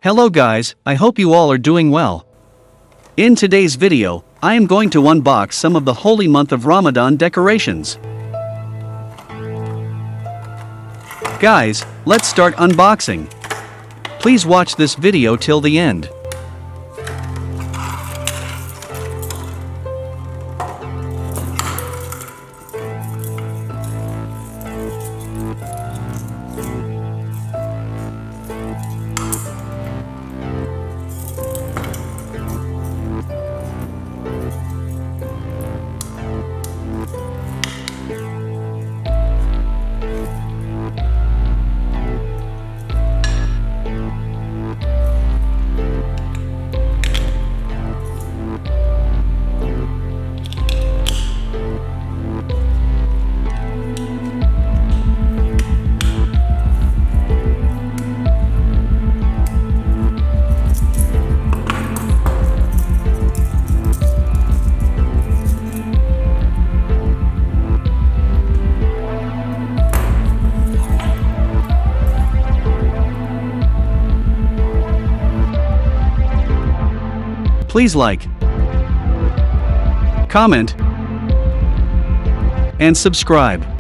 Hello guys, I hope you all are doing well. In today's video, I am going to unbox some of the holy month of Ramadan decorations. Guys, let's start unboxing. Please watch this video till the end. Please like, comment, and subscribe.